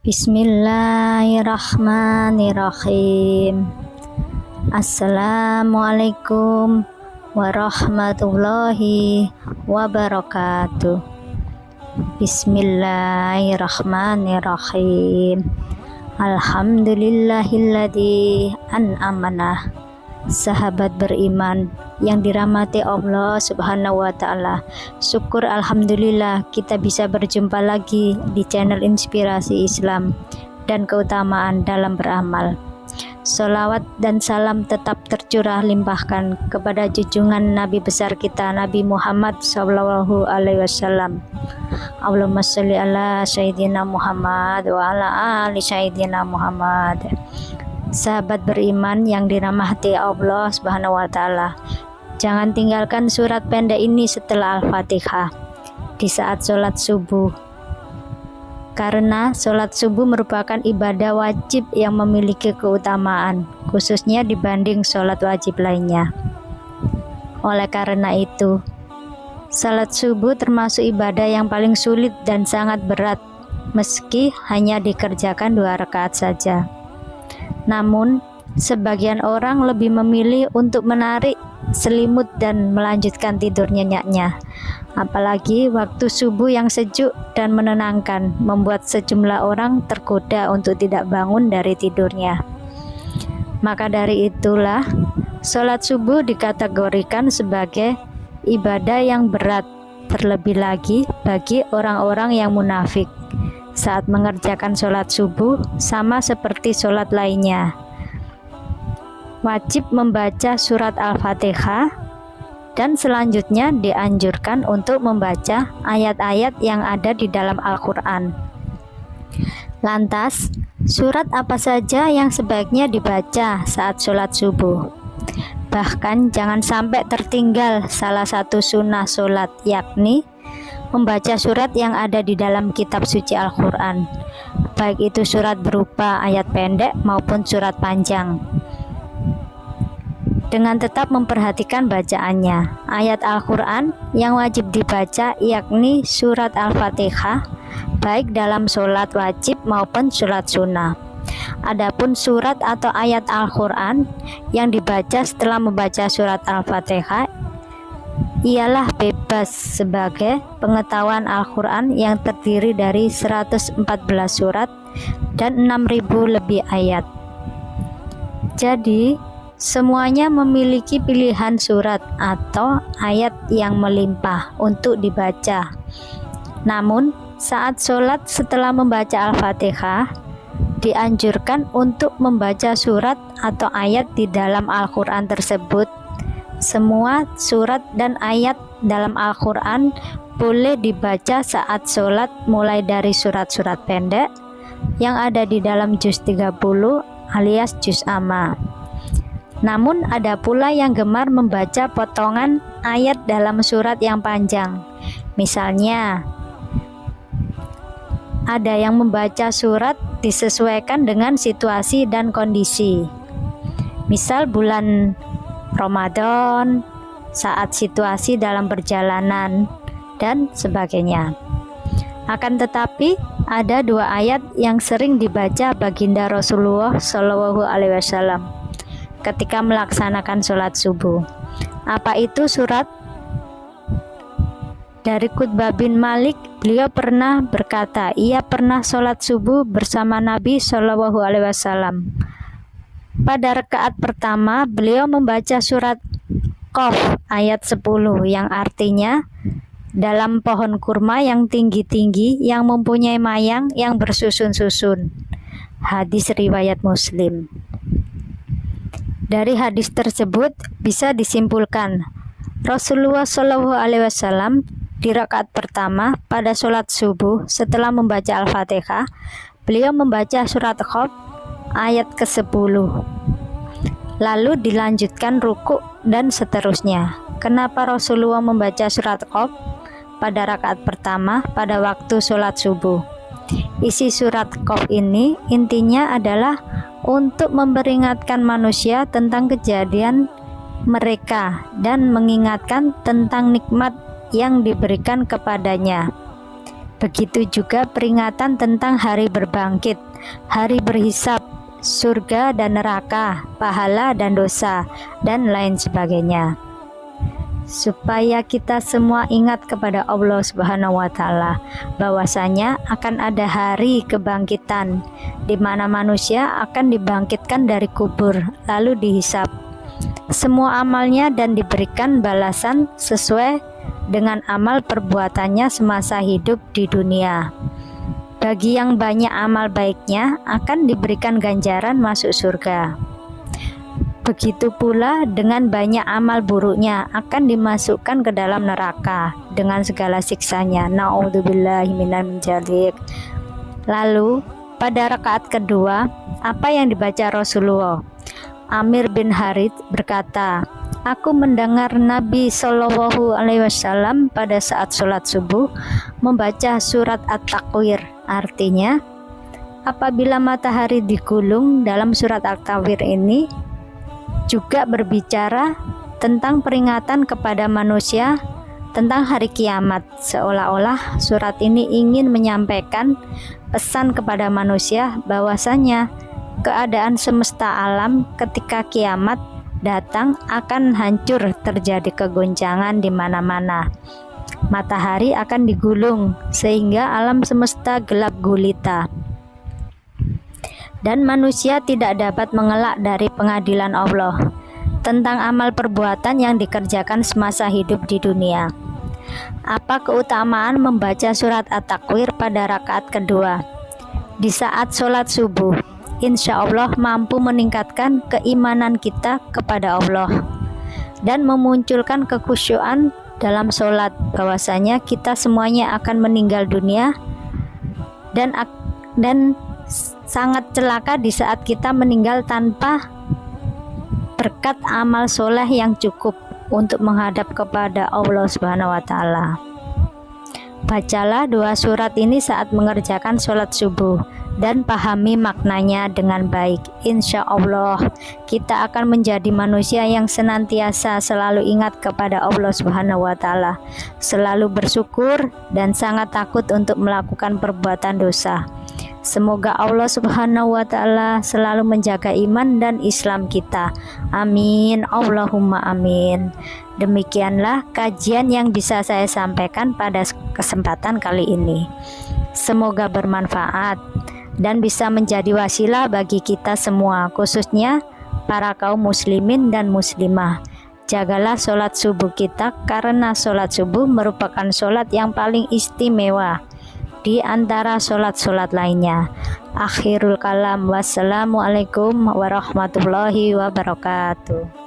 Bismillahirrahmanirrahim. Assalamualaikum warahmatullahi wabarakatuh. Bismillahirrahmanirrahim. Alhamdulillahilladzi an'amana. Sahabat beriman yang dirahmati Allah Subhanahu wa Ta'ala, syukur alhamdulillah kita bisa berjumpa lagi di channel Inspirasi Islam dan Keutamaan dalam Beramal. Sholawat dan salam tetap tercurah limpahkan kepada junjungan Nabi besar kita, Nabi Muhammad Sallallahu Alaihi Wasallam. Allahumma sholli ala Sayyidina Muhammad wa ala ali Sayyidina Muhammad. Sahabat beriman yang dirahmati Allah Subhanahu wa Ta'ala, jangan tinggalkan surat pendek ini setelah Al-Fatihah di saat sholat subuh, karena sholat subuh merupakan ibadah wajib yang memiliki keutamaan khususnya dibanding sholat wajib lainnya. Oleh karena itu, sholat subuh termasuk ibadah yang paling sulit dan sangat berat, meski hanya dikerjakan 2 rakaat saja. Namun, sebagian orang lebih memilih untuk menarik selimut dan melanjutkan tidur nyenyaknya. Apalagi waktu subuh yang sejuk dan menenangkan membuat sejumlah orang tergoda untuk tidak bangun dari tidurnya. Maka dari itulah, sholat subuh dikategorikan sebagai ibadah yang berat, terlebih lagi bagi orang-orang yang munafik saat mengerjakan sholat subuh. Sama seperti sholat lainnya, wajib membaca surat Al-Fatihah dan selanjutnya dianjurkan untuk membaca ayat-ayat yang ada di dalam Al-Quran. Lantas, surat apa saja yang sebaiknya dibaca saat sholat subuh? Bahkan jangan sampai tertinggal salah satu sunnah sholat, yakni membaca surat yang ada di dalam kitab suci Al-Quran, baik itu surat berupa ayat pendek maupun surat panjang, dengan tetap memperhatikan bacaannya. Ayat Al-Quran yang wajib dibaca yakni surat Al-Fatihah, baik dalam sholat wajib maupun sholat sunnah. Adapun surat atau ayat Al-Quran yang dibaca setelah membaca surat Al-Fatihah ialah bebas sebagai pengetahuan Al-Quran yang terdiri dari 114 surat dan 6.000 lebih ayat. Jadi, semuanya memiliki pilihan surat atau ayat yang melimpah untuk dibaca. Namun, saat sholat setelah membaca Al-Fatihah, dianjurkan untuk membaca surat atau ayat di dalam Al-Quran tersebut. Semua surat dan ayat dalam Al-Quran boleh dibaca saat sholat, mulai dari surat-surat pendek yang ada di dalam juz 30 alias juz amma. Namun ada pula yang gemar membaca potongan ayat dalam surat yang panjang. Misalnya, ada yang membaca surat disesuaikan dengan situasi dan kondisi. Misal bulan Ramadan, saat situasi dalam perjalanan, dan sebagainya. Akan tetapi, ada 2 ayat yang sering dibaca baginda Rasulullah Shallallahu Alaihi Wasallam ketika melaksanakan sholat subuh. Apa itu surat? Dari Qutbah bin Malik, beliau pernah berkata, ia pernah sholat subuh bersama Nabi Shallallahu Alaihi Wasallam. Pada rakaat pertama, beliau membaca surat Qaf ayat 10 yang artinya, dalam pohon kurma yang tinggi-tinggi yang mempunyai mayang yang bersusun-susun. Hadis riwayat Muslim. Dari hadis tersebut bisa disimpulkan, Rasulullah Shallallahu Alaihi Wasallam di rakaat pertama pada sholat subuh setelah membaca Al-Fatihah, beliau membaca surat Qaf ayat ke-10, lalu dilanjutkan ruku dan seterusnya. Kenapa Rasulullah membaca surat Qaf pada rakaat pertama pada waktu sholat subuh? Isi surat Qaf ini intinya adalah untuk memperingatkan manusia tentang kejadian mereka dan mengingatkan tentang nikmat yang diberikan kepadanya. Begitu juga peringatan tentang hari berbangkit, hari berhisab, surga dan neraka, pahala dan dosa, dan lain sebagainya. Supaya kita semua ingat kepada Allah Subhanahu wa Ta'ala, bahwasanya akan ada hari kebangkitan di mana manusia akan dibangkitkan dari kubur lalu dihisab semua amalnya dan diberikan balasan sesuai dengan amal perbuatannya semasa hidup di dunia. Bagi yang banyak amal baiknya akan diberikan ganjaran masuk surga. Begitu pula dengan banyak amal buruknya akan dimasukkan ke dalam neraka dengan segala siksanya. Na'udzubillahi minal dzalik. Lalu pada rakaat kedua, apa yang dibaca Rasulullah? Amir bin Harith berkata, aku mendengar Nabi Shallallahu Alaihi Wasallam pada saat sholat subuh membaca surat At-Takwir. Artinya, apabila matahari digulung, dalam surat At-Takwir ini juga berbicara tentang peringatan kepada manusia tentang hari kiamat. Seolah-olah surat ini ingin menyampaikan pesan kepada manusia bahwasanya keadaan semesta alam ketika kiamat datang akan hancur, terjadi kegoncangan di mana-mana. Matahari akan digulung sehingga alam semesta gelap gulita. Dan manusia tidak dapat mengelak dari pengadilan Allah tentang amal perbuatan yang dikerjakan semasa hidup di dunia. Apa keutamaan membaca surat At-Takwir pada rakaat kedua? Di saat sholat subuh, insya Allah mampu meningkatkan keimanan kita kepada Allah dan memunculkan kekhusyuan dalam sholat, bahwasanya kita semuanya akan meninggal dunia dan sangat celaka di saat kita meninggal tanpa berkat amal soleh yang cukup untuk menghadap kepada Allah Subhanahu wa Ta'ala. Bacalah dua surat ini saat mengerjakan sholat subuh dan pahami maknanya dengan baik. Insya Allah kita akan menjadi manusia yang senantiasa selalu ingat kepada Allah Subhanahu wa Ta'ala, selalu bersyukur dan sangat takut untuk melakukan perbuatan dosa. Semoga Allah Subhanahu wa Ta'ala selalu menjaga iman dan Islam kita. Amin. Allahumma amin. Demikianlah kajian yang bisa saya sampaikan pada kesempatan kali ini. Semoga bermanfaat dan bisa menjadi wasilah bagi kita semua, khususnya para kaum muslimin dan muslimah. Jagalah sholat subuh kita, karena sholat subuh merupakan sholat yang paling istimewa di antara sholat-sholat lainnya. Akhirul kalam, wassalamualaikum warahmatullahi wabarakatuh.